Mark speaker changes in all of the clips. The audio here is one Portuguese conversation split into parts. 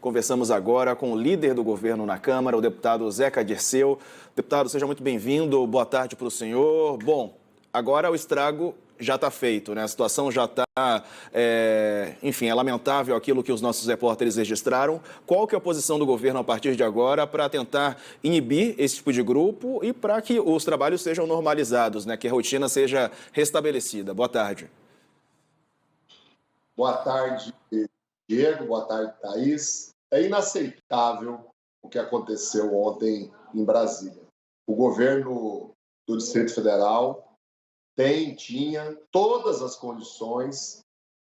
Speaker 1: Conversamos agora com o líder do governo na Câmara, o deputado Zeca Dirceu. Deputado, seja muito bem-vindo. Boa tarde para o senhor. Bom, agora o estrago já está feito, né? A situação já está, enfim, é lamentável aquilo que os nossos repórteres registraram. Qual que é a posição do governo a partir de agora para tentar inibir esse tipo de grupo e para que os trabalhos sejam normalizados, né? Que a rotina seja restabelecida? Boa tarde.
Speaker 2: Boa tarde, Diego. Boa tarde, Thaís. É inaceitável o que aconteceu ontem em Brasília. O governo do Distrito Federal tinha todas as condições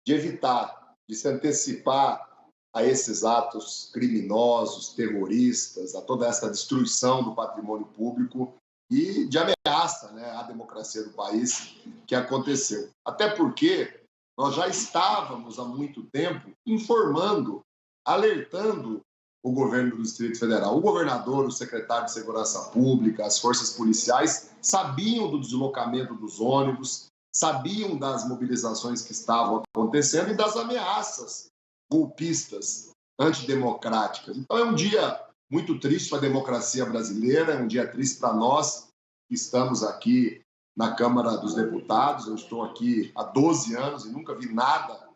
Speaker 2: de evitar, de se antecipar a esses atos criminosos, terroristas, a toda essa destruição do patrimônio público e de ameaça, né, à democracia do país que aconteceu. Até porque nós já estávamos há muito tempo informando, alertando o governo do Distrito Federal. O governador, o secretário de Segurança Pública, as forças policiais sabiam do deslocamento dos ônibus, sabiam das mobilizações que estavam acontecendo e das ameaças golpistas, antidemocráticas. Então é um dia muito triste para a democracia brasileira, é um dia triste para nós que estamos aqui na Câmara dos Deputados. Eu estou aqui há 12 anos e nunca vi nada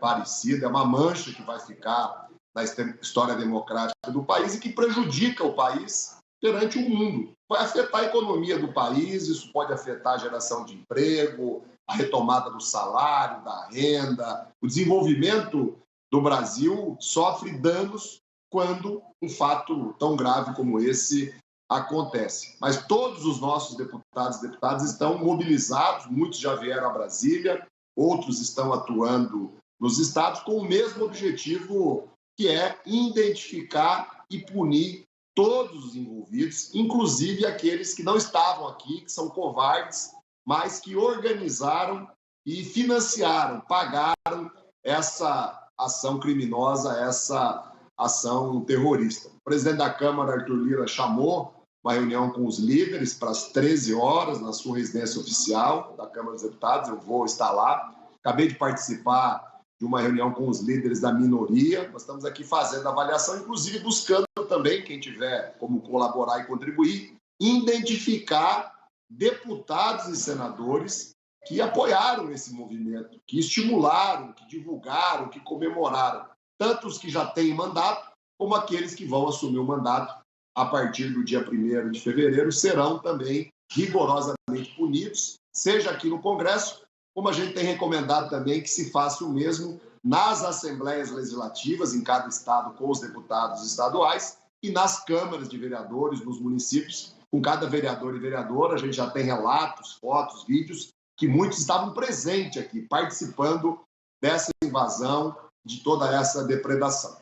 Speaker 2: parecido. É uma mancha que vai ficar na história democrática do país e que prejudica o país perante o mundo. Vai afetar a economia do país, isso pode afetar a geração de emprego, a retomada do salário, da renda. O desenvolvimento do Brasil sofre danos quando um fato tão grave como esse acontece. Mas todos os nossos deputados e deputadas estão mobilizados, muitos já vieram a Brasília, outros estão atuando nos estados com o mesmo objetivo, que é identificar e punir todos os envolvidos, inclusive aqueles que não estavam aqui, que são covardes, mas que organizaram e financiaram, pagaram essa ação criminosa, essa ação terrorista. O presidente da Câmara, Arthur Lira, chamou uma reunião com os líderes para as 13 horas na sua residência oficial da Câmara dos Deputados. Eu vou estar lá. Acabei de participar de uma reunião com os líderes da minoria. Nós estamos aqui fazendo avaliação, inclusive buscando também, quem tiver como colaborar e contribuir, identificar deputados e senadores que apoiaram esse movimento, que estimularam, que divulgaram, que comemoraram. Tanto os que já têm mandato, como aqueles que vão assumir o mandato a partir do dia 1º de fevereiro, serão também rigorosamente punidos, seja aqui no Congresso, como a gente tem recomendado também que se faça o mesmo nas assembleias legislativas, em cada estado, com os deputados estaduais, e nas câmaras de vereadores, nos municípios, com cada vereador e vereadora. A gente já tem relatos, fotos, vídeos, que muitos estavam presentes aqui, participando dessa invasão, de toda essa depredação.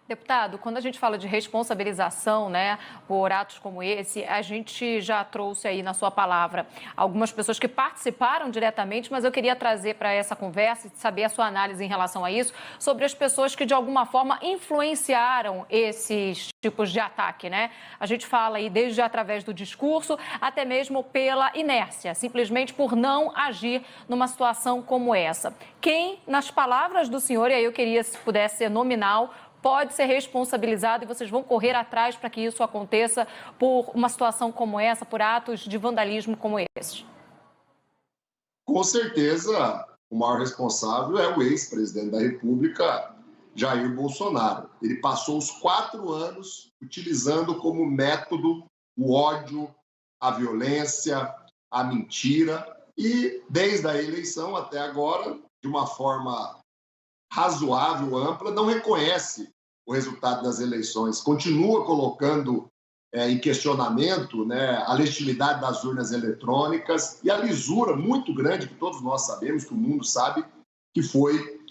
Speaker 3: Deputado, quando a gente fala de responsabilização, né, por atos como esse, a gente já trouxe aí na sua palavra algumas pessoas que participaram diretamente, mas eu queria trazer para essa conversa e saber a sua análise em relação a isso, sobre as pessoas que de alguma forma influenciaram esses tipos de ataque, né? A gente fala aí desde através do discurso até mesmo pela inércia, simplesmente por não agir numa situação como essa. Quem, nas palavras do senhor, e aí eu queria se pudesse ser nominal, pode ser responsabilizado e vocês vão correr atrás para que isso aconteça por uma situação como essa, por atos de vandalismo como esse?
Speaker 2: Com certeza, o maior responsável é o ex-presidente da República, Jair Bolsonaro. Ele passou os 4 anos utilizando como método o ódio, a violência, a mentira e, desde a eleição até agora, de uma forma razoável, ampla, não reconhece o resultado das eleições, continua colocando em questionamento, né, a legitimidade das urnas eletrônicas e a lisura muito grande, que todos nós sabemos, que o mundo sabe, que foi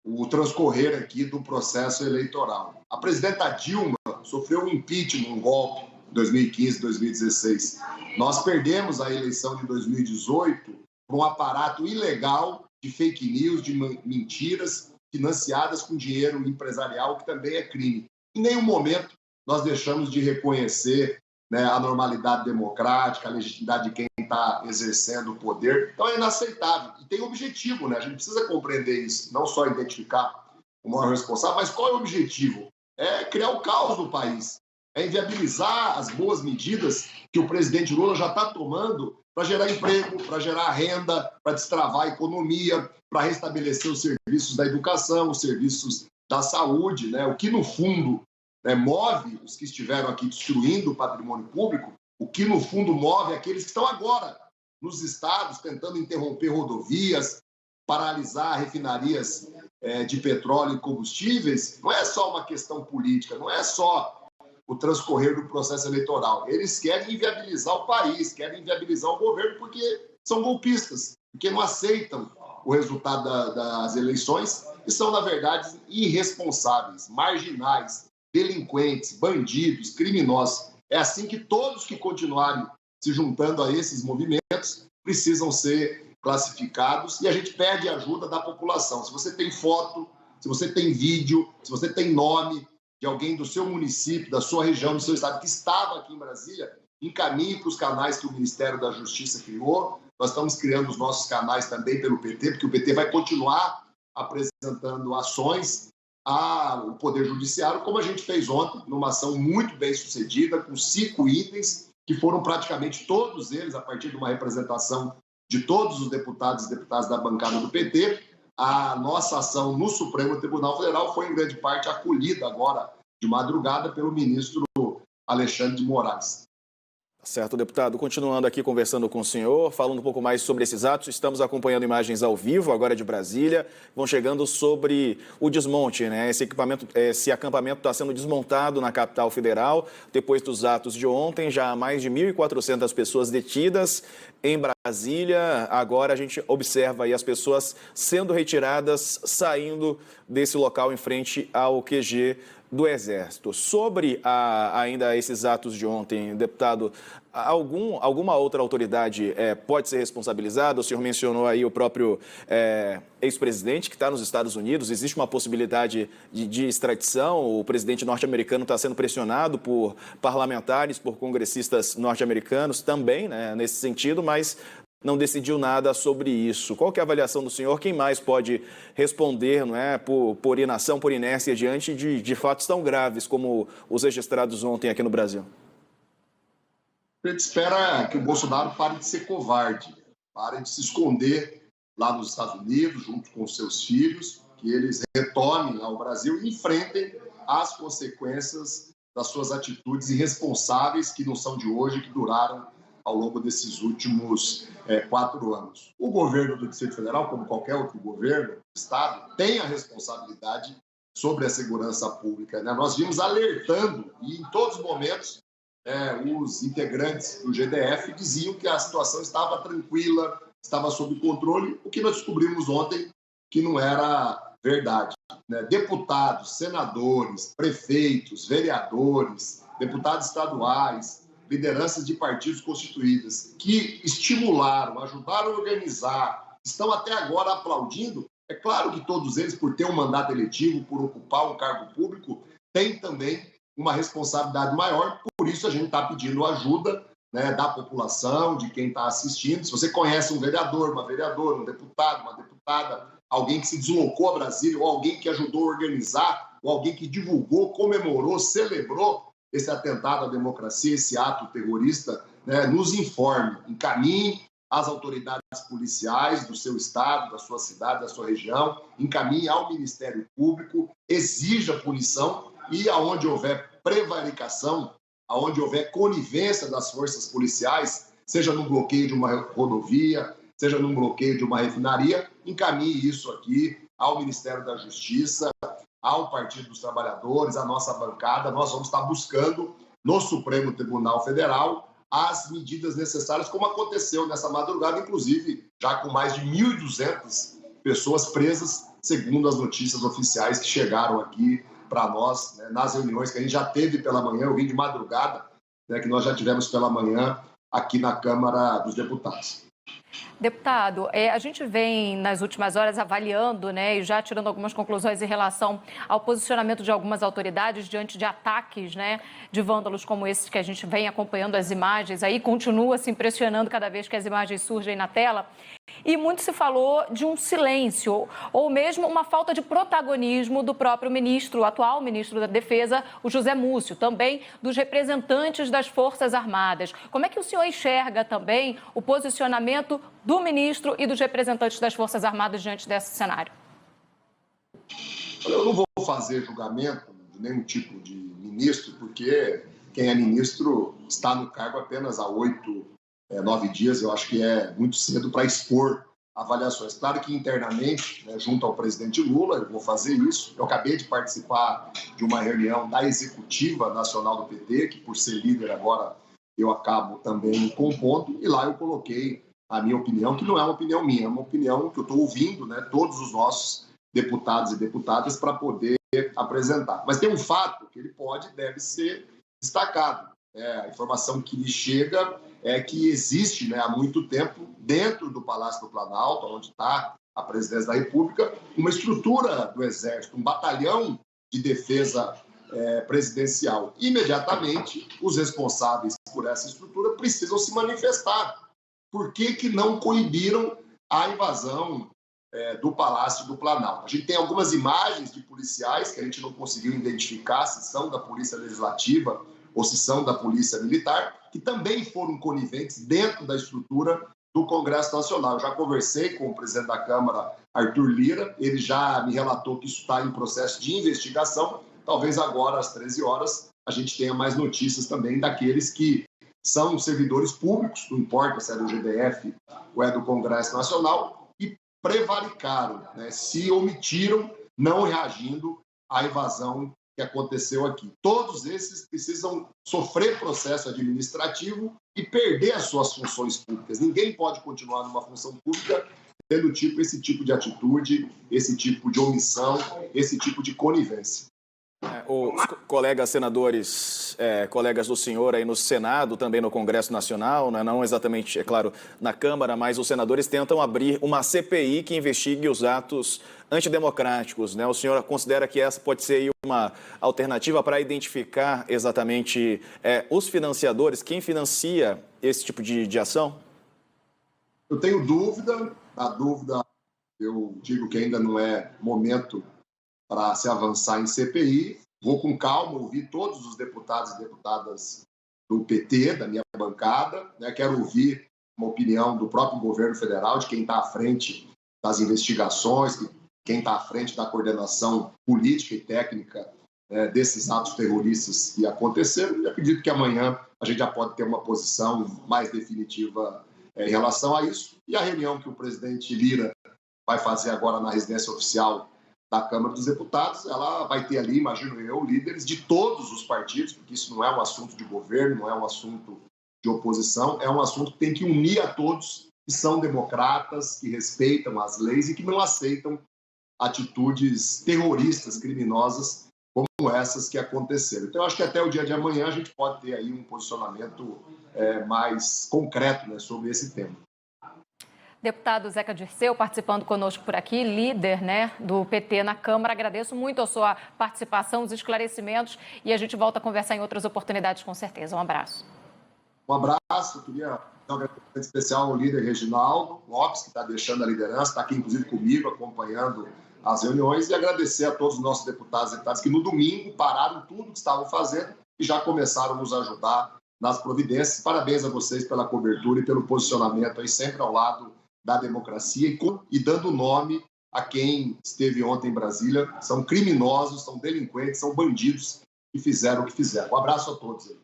Speaker 2: o transcorrer aqui do processo eleitoral. A presidenta Dilma sofreu um impeachment, um golpe, em 2015, 2016. Nós perdemos a eleição de 2018 por um aparato ilegal de fake news, de mentiras, financiadas com dinheiro empresarial, que também é crime. Em nenhum momento nós deixamos de reconhecer, né, a normalidade democrática, a legitimidade de quem está exercendo o poder. Então é inaceitável. E tem objetivo, né? A gente precisa compreender isso, não só identificar o maior responsável, mas qual é o objetivo? É criar o caos no país, é inviabilizar as boas medidas que o presidente Lula já está tomando para gerar emprego, para gerar renda, para destravar a economia, para restabelecer os serviços da educação, os serviços da saúde, né? O que, no fundo, move os que estiveram aqui destruindo o patrimônio público, o que, no fundo, move aqueles que estão agora nos estados tentando interromper rodovias, paralisar refinarias de petróleo e combustíveis. Não é só uma questão política, não é só o transcorrer do processo eleitoral. Eles querem inviabilizar o país, querem inviabilizar o governo porque são golpistas, porque não aceitam o resultado das eleições e são, na verdade, irresponsáveis, marginais, delinquentes, bandidos, criminosos. É assim que todos que continuarem se juntando a esses movimentos precisam ser classificados e a gente pede ajuda da população. Se você tem foto, se você tem vídeo, se você tem nome de alguém do seu município, da sua região, do seu estado, que estava aqui em Brasília, encaminhe para os canais que o Ministério da Justiça criou. Nós estamos criando os nossos canais também pelo PT, porque o PT vai continuar apresentando ações ao Poder Judiciário, como a gente fez ontem, numa ação muito bem sucedida, com 5 itens, que foram praticamente todos eles, a partir de uma representação de todos os deputados e deputadas da bancada do PT. A nossa ação no Supremo Tribunal Federal foi, em grande parte, acolhida agora de madrugada pelo ministro Alexandre de Moraes.
Speaker 1: Certo, deputado. Continuando aqui conversando com o senhor, falando um pouco mais sobre esses atos, estamos acompanhando imagens ao vivo, agora de Brasília, vão chegando sobre o desmonte, né? Esse acampamento está sendo desmontado na capital federal, depois dos atos de ontem, já há mais de 1.400 pessoas detidas em Brasília. Agora a gente observa aí as pessoas sendo retiradas, saindo desse local em frente ao QG do Exército. Sobre ainda esses atos de ontem, deputado, alguma outra autoridade pode ser responsabilizada? O senhor mencionou aí o próprio ex-presidente que está nos Estados Unidos. Existe uma possibilidade de extradição? O presidente norte-americano está sendo pressionado por parlamentares, por congressistas norte-americanos também, né, nesse sentido, mas não decidiu nada sobre isso. Qual que é a avaliação do senhor? Quem mais pode responder, não é, por inação, por inércia, diante de fatos tão graves como os registrados ontem aqui no Brasil?
Speaker 2: A gente espera que o Bolsonaro pare de ser covarde, pare de se esconder lá nos Estados Unidos, junto com seus filhos, que eles retornem ao Brasil e enfrentem as consequências das suas atitudes irresponsáveis, que não são de hoje, que duraram ao longo desses últimos 4 anos. O governo do Distrito Federal, como qualquer outro governo do Estado, tem a responsabilidade sobre a segurança pública, né? Nós vimos alertando e, em todos os momentos, os integrantes do GDF diziam que a situação estava tranquila, estava sob controle, o que nós descobrimos ontem que não era verdade, né? Deputados, senadores, prefeitos, vereadores, deputados estaduais, lideranças de partidos constituídas que estimularam, ajudaram a organizar, estão até agora aplaudindo. É claro que todos eles, por ter um mandato eletivo, por ocupar um cargo público, têm também uma responsabilidade maior. Por isso a gente está pedindo ajuda, né, da população, de quem está assistindo. Se você conhece um vereador, uma vereadora, um deputado, uma deputada, alguém que se deslocou a Brasília, ou alguém que ajudou a organizar, ou alguém que divulgou, comemorou, celebrou esse atentado à democracia, esse ato terrorista, né, nos informe, encaminhe às autoridades policiais do seu estado, da sua cidade, da sua região, encaminhe ao Ministério Público, exija punição e, aonde houver prevaricação, aonde houver conivência das forças policiais, seja no bloqueio de uma rodovia, seja no bloqueio de uma refinaria, encaminhe isso aqui ao Ministério da Justiça, ao Partido dos Trabalhadores, à nossa bancada. Nós vamos estar buscando no Supremo Tribunal Federal as medidas necessárias, como aconteceu nessa madrugada, inclusive já com mais de 1.200 pessoas presas, segundo as notícias oficiais que chegaram aqui para nós, né, nas reuniões que a gente já teve pela manhã. Eu vim de madrugada, né, que nós já tivemos pela manhã aqui na Câmara dos Deputados.
Speaker 3: Deputado, a gente vem nas últimas horas avaliando, né, e já tirando algumas conclusões em relação ao posicionamento de algumas autoridades diante de ataques, né, de vândalos como esses que a gente vem acompanhando as imagens, aí continua se impressionando cada vez que as imagens surgem na tela. e muito se falou de um silêncio ou mesmo uma falta de protagonismo do próprio ministro, o atual ministro da Defesa, o José Múcio, também dos representantes das Forças Armadas. Como é que o senhor enxerga também o posicionamento do ministro e dos representantes das Forças Armadas diante desse cenário?
Speaker 2: Eu não vou fazer julgamento de nenhum tipo de ministro, porque quem é ministro está no cargo apenas há 9 dias. Eu acho que é muito cedo para expor avaliações. Claro que internamente, né, junto ao presidente Lula, eu vou fazer isso. Eu acabei de participar de uma reunião da Executiva Nacional do PT, que por ser líder agora eu acabo também compondo, e lá eu coloquei a minha opinião, que não é uma opinião minha, é uma opinião que eu estou ouvindo, né, todos os nossos deputados e deputadas para poder apresentar. Mas tem um fato que ele pode e deve ser destacado. A informação que me chega é que existe, né, há muito tempo, dentro do Palácio do Planalto, onde está a presidência da República, uma estrutura do Exército, um batalhão de defesa presidencial. Imediatamente, os responsáveis por essa estrutura precisam se manifestar. Por que não coibiram a invasão do Palácio do Planalto? A gente tem algumas imagens de policiais que a gente não conseguiu identificar se são da Polícia Legislativa ou se são da Polícia Militar, que também foram coniventes dentro da estrutura do Congresso Nacional. Eu já conversei com o presidente da Câmara, Arthur Lira, ele já me relatou que isso está em processo de investigação. Talvez agora, às 13 horas, a gente tenha mais notícias também daqueles que são servidores públicos, não importa se é do GDF ou é do Congresso Nacional, e prevaricaram, né, se omitiram, não reagindo à invasão que aconteceu aqui. Todos esses precisam sofrer processo administrativo e perder as suas funções públicas. Ninguém pode continuar numa função pública tendo esse tipo de atitude, esse tipo de omissão, esse tipo de conivência.
Speaker 1: Os colegas senadores, colegas do senhor aí no Senado, também no Congresso Nacional, né, não exatamente, é claro, na Câmara, mas os senadores tentam abrir uma CPI que investigue os atos antidemocráticos, né? O senhor considera que essa pode ser aí uma alternativa para identificar exatamente os financiadores, quem financia esse tipo de ação?
Speaker 2: Eu tenho dúvida, eu digo que ainda não é momento para se avançar em CPI. Vou com calma ouvir todos os deputados e deputadas do PT, da minha bancada, né? Quero ouvir uma opinião do próprio governo federal, de quem está à frente das investigações, quem está à frente da coordenação política e técnica desses atos terroristas que aconteceram. E acredito que amanhã a gente já pode ter uma posição mais definitiva em relação a isso. E a reunião que o presidente Lira vai fazer agora na residência oficial da Câmara dos Deputados, ela vai ter ali, imagino eu, líderes de todos os partidos, porque isso não é um assunto de governo, não é um assunto de oposição, é um assunto que tem que unir a todos que são democratas, que respeitam as leis e que não aceitam atitudes terroristas, criminosas, como essas que aconteceram. Então, eu acho que até o dia de amanhã a gente pode ter aí um posicionamento mais concreto, né, sobre esse tema.
Speaker 3: Deputado Zeca Dirceu, participando conosco por aqui, líder, né, do PT na Câmara. Agradeço muito a sua participação, os esclarecimentos, e a gente volta a conversar em outras oportunidades, com certeza. Um abraço.
Speaker 2: Um abraço. Eu queria dar um agradecimento especial ao líder Reginaldo Lopes, que está deixando a liderança, está aqui, inclusive, comigo, acompanhando as reuniões, e agradecer a todos os nossos deputados e deputadas que, no domingo, pararam tudo que estavam fazendo e já começaram a nos ajudar nas providências. Parabéns a vocês pela cobertura e pelo posicionamento aí, sempre ao lado da democracia e dando nome a quem esteve ontem em Brasília. São criminosos, são delinquentes, são bandidos que fizeram o que fizeram. Um abraço a todos aí.